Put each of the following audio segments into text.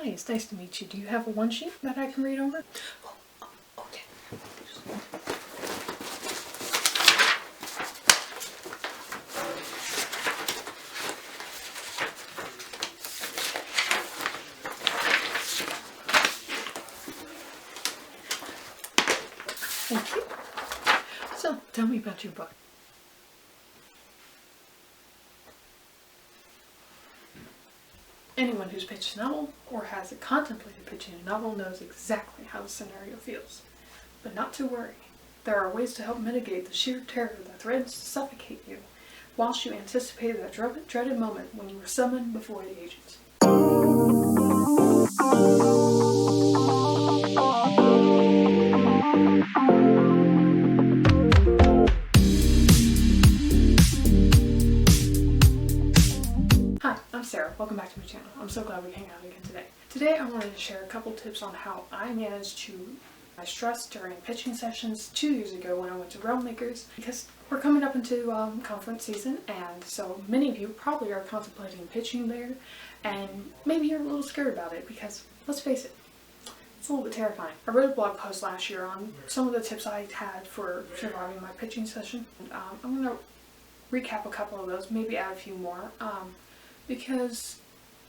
Hi, it's nice to meet you. Do you have a one sheet that I can read over? Oh, okay. Thank you. So, tell me about your book. Anyone who's pitched a novel or has contemplated pitching a novel knows exactly how the scenario feels. But not to worry. There are ways to help mitigate the sheer terror that threatens to suffocate you, whilst you anticipated that dreaded moment when you were summoned before the agents. Hi, I'm Sarah. Welcome back to my channel. I'm so glad we hang out again today. Today I wanted to share a couple tips on how I managed to my stress during pitching sessions 2 years ago when I went to Realm Makers, because we're coming up into conference season, and so many of you probably are contemplating pitching there, and maybe you're a little scared about it because, let's face it, it's a little bit terrifying. I wrote a blog post last year on some of the tips I had for surviving my pitching session. And, I'm going to recap a couple of those, maybe add a few more, because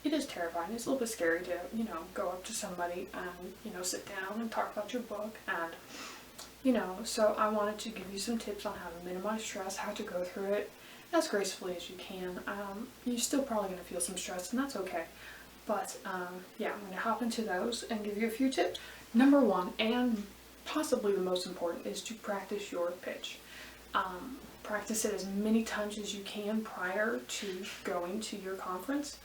it is terrifying. It's a little bit scary to, go up to somebody and, sit down and talk about your book, and, so I wanted to give you some tips on how to minimize stress, how to go through it as gracefully as you can. You're still probably going to feel some stress, and that's okay. But, yeah, I'm going to hop into those and give you a few tips. Number one, and possibly the most important, is to practice your pitch. Practice it as many times as you can prior to going to your conference,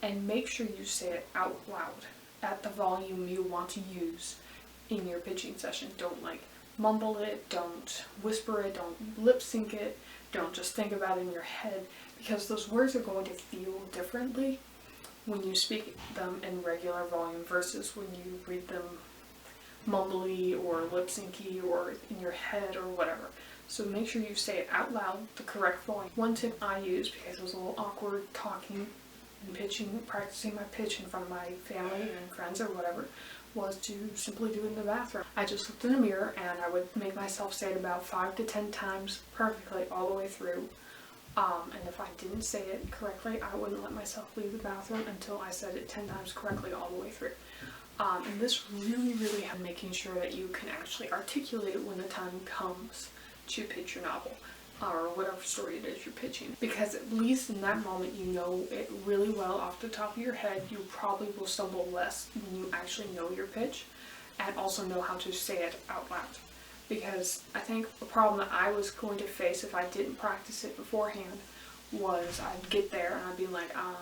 and make sure you say it out loud at the volume you want to use in your pitching session. Don't mumble it, don't whisper it, don't lip sync it, don't just think about it in your head, because those words are going to feel differently when you speak them in regular volume versus when you read them mumbly or lip syncy or in your head or whatever. So make sure you say it out loud, the correct volume. One tip I used, because it was a little awkward talking and pitching, practicing my pitch in front of my family and friends or whatever, was to simply do it in the bathroom. I just looked in the mirror and I would make myself say it about 5 to 10 times perfectly all the way through. And if I didn't say it correctly, I wouldn't let myself leave the bathroom until I said it 10 times correctly all the way through. And this really helps making sure that you can actually articulate it when the time comes to pitch your novel or whatever story it is you're pitching, because at least in that moment you know it really well off the top of your head. You probably will stumble less when you actually know your pitch and also know how to say it out loud, because I think the problem that I was going to face if I didn't practice it beforehand was I'd get there and I'd be like, I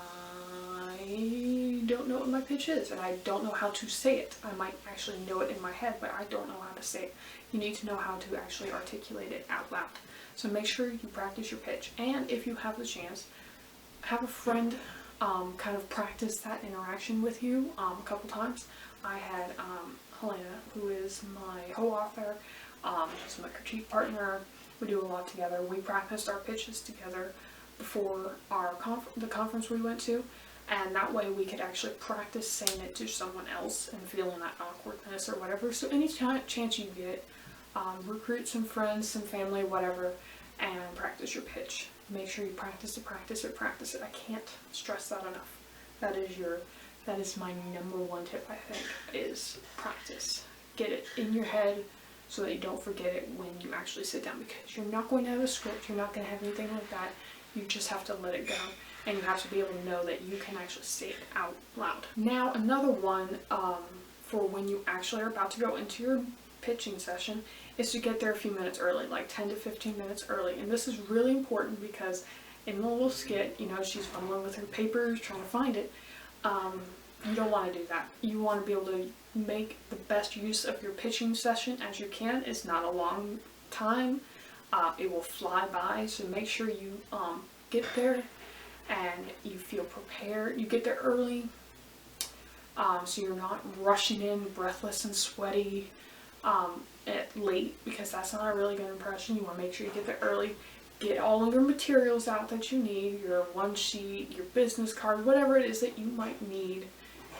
don't know what my pitch is and I don't know how to say it. I might actually know it in my head, but I don't know how to say it. You need to know how to actually articulate it out loud. So make sure you practice your pitch, and if you have the chance, have a friend kind of practice that interaction with you a couple times. I had Helena, who is my co-author, she's my critique partner. We do a lot together. We practiced our pitches together before our the conference we went to, and that way we could actually practice saying it to someone else and feeling that awkwardness or whatever. So any chance you get, recruit some friends, some family, whatever, and practice your pitch. Make sure you practice it. I can't stress that enough. That is my number one tip, I think, is practice. Get it in your head so that you don't forget it when you actually sit down, because you're not going to have a script, you're not going to have anything like that. You just have to let it go, and you have to be able to know that you can actually say it out loud. Now, another one for when you actually are about to go into your pitching session is to get there a few minutes early, like 10 to 15 minutes early. And this is really important because in the little skit, she's fumbling with her papers, trying to find it. You don't want to do that. You want to be able to make the best use of your pitching session as you can. It's not a long time. It will fly by, so make sure you get there and you feel prepared. You get there early, so you're not rushing in breathless and sweaty late, because that's not a really good impression. You want to make sure you get there early. Get all of your materials out that you need, your one sheet, your business card, whatever it is that you might need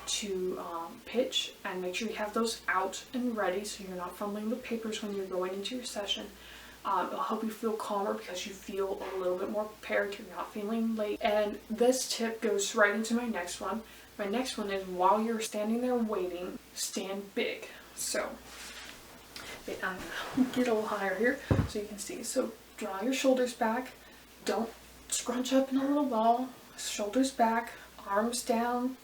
to pitch, and make sure you have those out and ready so you're not fumbling with papers when you're going into your session. It'll help you feel calmer because you feel a little bit more prepared, you're not feeling late. And this tip goes right into my next one. My next one is, while you're standing there waiting, stand big. So, I'm gonna get a little higher here so you can see. So draw your shoulders back, don't scrunch up in a little ball, shoulders back, arms down.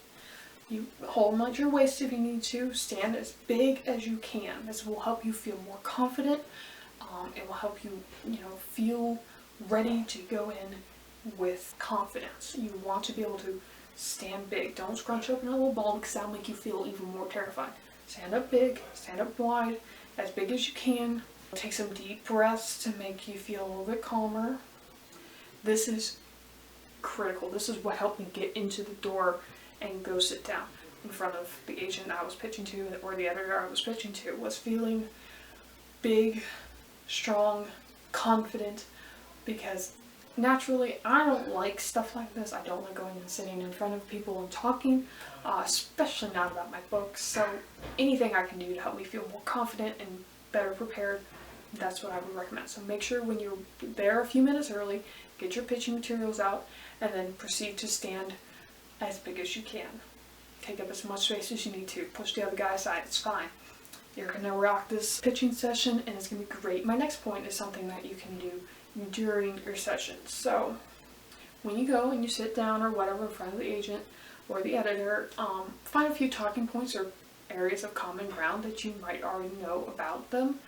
You hold them at your waist if you need to. Stand as big as you can. This will help you feel more confident. It will help you, feel ready to go in with confidence. You want to be able to stand big. Don't scrunch up in a little ball because that'll make you feel even more terrified. Stand up big, stand up wide, as big as you can. Take some deep breaths to make you feel a little bit calmer. This is critical. This is what helped me get into the door and go sit down in front of the agent I was pitching to, or the editor I was pitching to, was feeling big, strong, confident, because naturally I don't like stuff like this. I don't like going and sitting in front of people and talking, especially not about my books. So anything I can do to help me feel more confident and better prepared, that's what I would recommend. So make sure when you're there a few minutes early, get your pitching materials out, and then proceed to stand as big as you can. Take up as much space as you need to. Push the other guy aside, it's fine. You're gonna rock this pitching session and it's gonna be great. My next point is something that you can do during your session. So when you go and you sit down or whatever in front of the agent or the editor, find a few talking points or areas of common ground that you might already know about them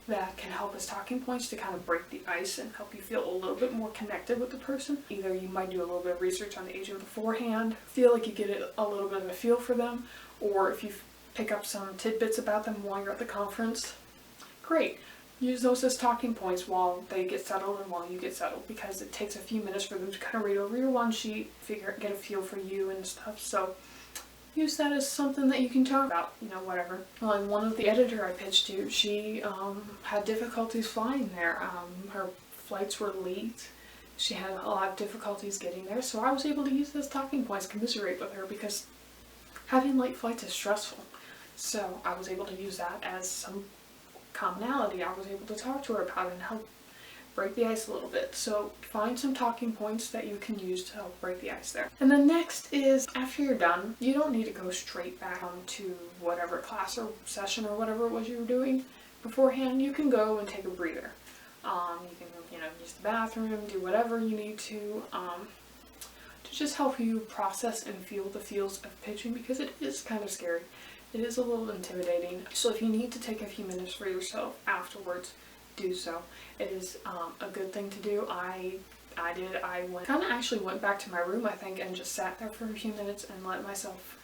that can help as talking points to kind of break the ice and help you feel a little bit more connected with the person. Either you might do a little bit of research on the agent beforehand, feel like you get a little bit of a feel for them, or if you pick up some tidbits about them while you're at the conference, great. Use those as talking points while they get settled and while you get settled, because it takes a few minutes for them to kind of read over your one sheet, get a feel for you and stuff. So use that as something that you can talk about, whatever. Well, and one of the editor I pitched to, she had difficulties flying there. Her flights were late. She had a lot of difficulties getting there, so I was able to use those talking points, commiserate with her, because having late flights is stressful. So I was able to use that as some commonality. I was able to talk to her about it and help break the ice a little bit. So find some talking points that you can use to help break the ice there. And then next is, after you're done, you don't need to go straight back to whatever class or session or whatever it was you were doing beforehand. You can go and take a breather. You can, use the bathroom, do whatever you need to just help you process and feel the feels of pitching, because it is kind of scary. It is a little intimidating. So if you need to take a few minutes for yourself afterwards, do so. It is a good thing to do. I did. I actually went back to my room, I think, and just sat there for a few minutes and let myself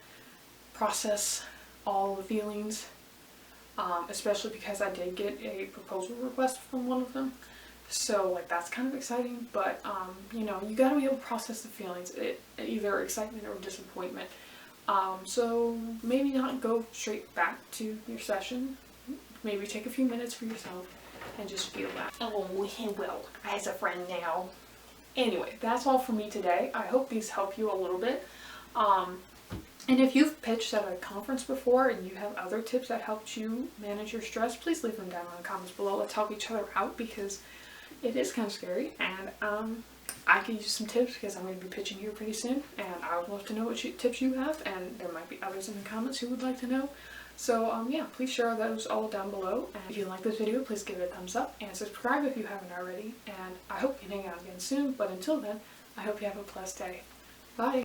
process all the feelings, especially because I did get a proposal request from one of them. So that's kind of exciting, but you gotta be able to process the feelings, either excitement or disappointment. So maybe not go straight back to your session. Maybe take a few minutes for yourself and just feel that. Oh, well, as a friend now. Anyway, that's all for me today. I hope these help you a little bit. And if you've pitched at a conference before and you have other tips that helped you manage your stress, please leave them down in the comments below. Let's help each other out, because it is kind of scary, and I could use some tips because I'm going to be pitching here pretty soon, and I would love to know what tips you have, and there might be others in the comments who would like to know. So yeah, please share those all down below, and if you like this video, please give it a thumbs up and subscribe if you haven't already, and I hope we can hang out again soon. But until then, I hope you have a blessed day. Bye!